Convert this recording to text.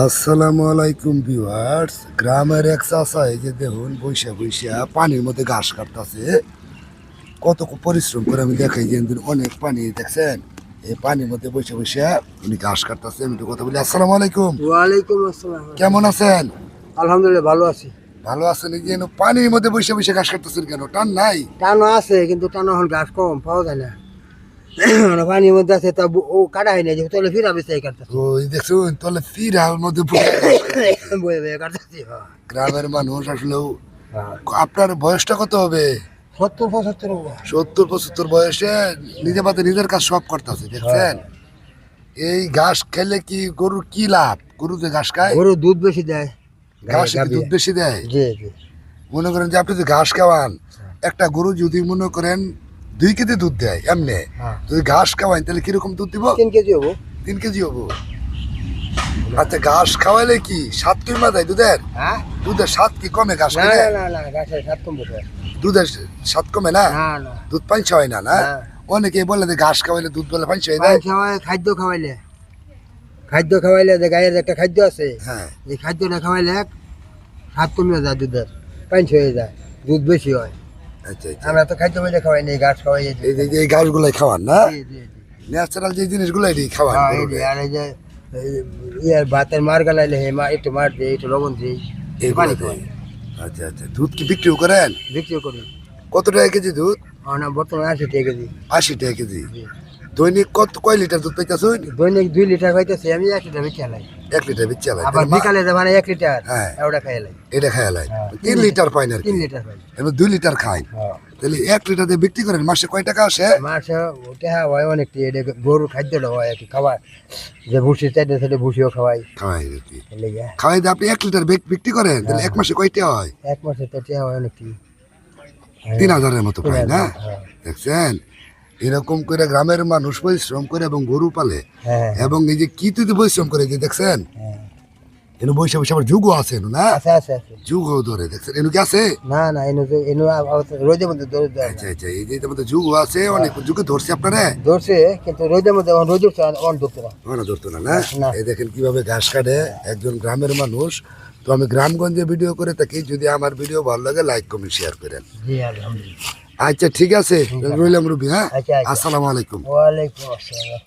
আসসালামু আলাইকুম ভিউয়ার্স। গ্রামের এক চাচা এই যে দেখুন বৈশা বৈশা পানির মধ্যে ঘাস কাটতেছে। কত পরিশ্রম করে আমি দেখাই যে অনেক পানি দেখছেন। এই পানির মধ্যে বৈশা বৈশা উনি ঘাস কাটতেছে। আমি একটু কথা বলি। আসসালামু আলাইকুম। ওয়ালাইকুম আসসালাম। কেমন আছেন? আলহামদুলিল্লাহ ভালো আছি। ভালো আছেন? এই যে পানির মধ্যে বৈশা বৈশা ঘাস কাটতেছেন কেন? টান নাই? টানো আছে কিন্তু টানো এখন ঘাস কম পাওয়া যায় না। পানির মধ্যে আছে তা ও কাটা হয় না যে তলে ফিরা বেশি কাটতেছে। ওই দেখুন তলে ফিরার মধ্যে বইয়া ঘাস কাটতেছে। বয়ে বয়ে কাটতেছি। গ্রামের মানুষ আসলেও। আপনার বয়সটা কত হবে? 70-75 70-75 বয়সে নিজে পাতে নিজের কাজ সব করতেছে দেখছেন। এই ঘাস খেলে কি গরুর কি লাভ? গরু যে ঘাস খায়, গরু দুধ বেশি দেয়। ঘাস দুধ বেশি দেয়। জি জি। মনে করেন যে আপনি যদি ঘাস খাওয়ান, একটা গরু যদি মনে করেন 2 কেজি দুধ দেয় এমনি, যদি ঘাস খাওয়ান তাহলে কিরকম দুধ দিব? 3 কেজি হবো। 3 কেজি হবো। আচ্ছা ঘাস খাওয়াইলে কি স্বাদ কমে যায় দুধের? হ্যাঁ, দুধের স্বাদ কি কমে ঘাস না খেলে? না না ঘাসের স্বাদ কম বেশি। দুধের স্বাদ কমে না? না না দুধ পাঞ্চা হয় না না? অনেকে বলে যে ঘাস খাওয়াইলে দুধ বলে পাঞ্চা হয়ে যায়। খাদ্য খাওয়াইলে যে গায়ের একটা খাদ্য আছে, হ্যাঁ, এই খাদ্যটা খাওয়াইলে স্বাদ কমে যায়, দুধের পাঞ্চ হয়ে যায়, দুধ বেশি হয়। আচ্ছা আচ্ছা। আমরা তো খাদ্য বলে খাওয়াই নেই, ঘাস খাওয়াই। এই ঘাসগুলাই খাওয়ান না? জি জি জি। ন্যাচারাল যে জিনিসগুলো এটি খাওয়ান হ্যাঁ, গরুরে। আর এই যে ইয়ার ভাতের মার গালাইলে হে মা একটু মার দিয়ে একটু লবণ দিই, এইগুলো পানি দেয়। খাওয়াই, আচ্ছা আচ্ছা। দুধ কি বিক্রিও করেন? বিক্রি করি। কত টাকা কেজি দুধ? না, বর্তমানে 80 টাকা কেজি। 80 টাকা কেজি। দৈনিক কয় লিটার দুধ পাইতেছেন? দৈনিক 2 লিটার খাইতেছি আমি, 1 লিটার বেচে লাই। 1 লিটার বেচে আলাই। আবার বিকালে মানে 1 লিটার, হ্যাঁ, ওটা খাই লাই। এটা খাই আলাই। হ্যাঁ, 3 লিটার পাইন আর 3 কি। লিটার পাই। এবার 2 লিটার খাই। হ্যাঁ, তাহলে 1 লিটার দিয়ে বিক্রি করেন, মাসে কয় টাকা আসে? মাসে ওটা হয় অনেকটি। এটা গরুর খাদ্যটা হয় আর কি, খাবার যে ভুসি চাইতে সেটা ভুসিও খাওয়াই। খাওয়াই আর কি। লেগে খাওয়াই দিয়ে আপনি 1 লিটার বিক্রি করেন, তাহলে 1 মাসে কয়টা হয়? 1 মাসে তো টিয়া হয় অনেকটি। 3000-এর মতো পায় না? হ্যাঁ দেখছেন, এরকম করে গ্রামের মানুষ পরিশ্রম করে এবং গরু পালে হ্যাঁ এবং এই যে কি তুই পরিশ্রম করে যে দেখছেন। হ্যাঁ। এনু বৈশা বৈশা আবার যুগও আছে না? আছে আছে আছে। যুগও ধরে দেখছেন, এনু কি আছে? না না, এনু রোদের মধ্যে দৌড় দেয় না। আচ্ছা আচ্ছা। এই যে তোমাদের যুগও আছে, অনেক যুগে ধরছে আপনারা। ধরছে কিন্তু রোদের মধ্যে রোদ উঠছে, অন ধরতে না। না ধরতো না না? না। এই দেখেন কিভাবে ঘাস কাটে একজন গ্রামের মানুষ। তো আমি গ্রামগঞ্জে ভিডিও করে থাকি। যদি আমার ভিডিও ভালো লাগে লাইক কমেন্ট শেয়ার করেন। জি আলহামদুলিল্লাহ। আচ্ছা ঠিক আছে, রইলাম রুবি। হ্যাঁ, আচ্ছা আচ্ছা। আসসালামু আলাইকুম। ওয়ালাইকুম আসসালাম।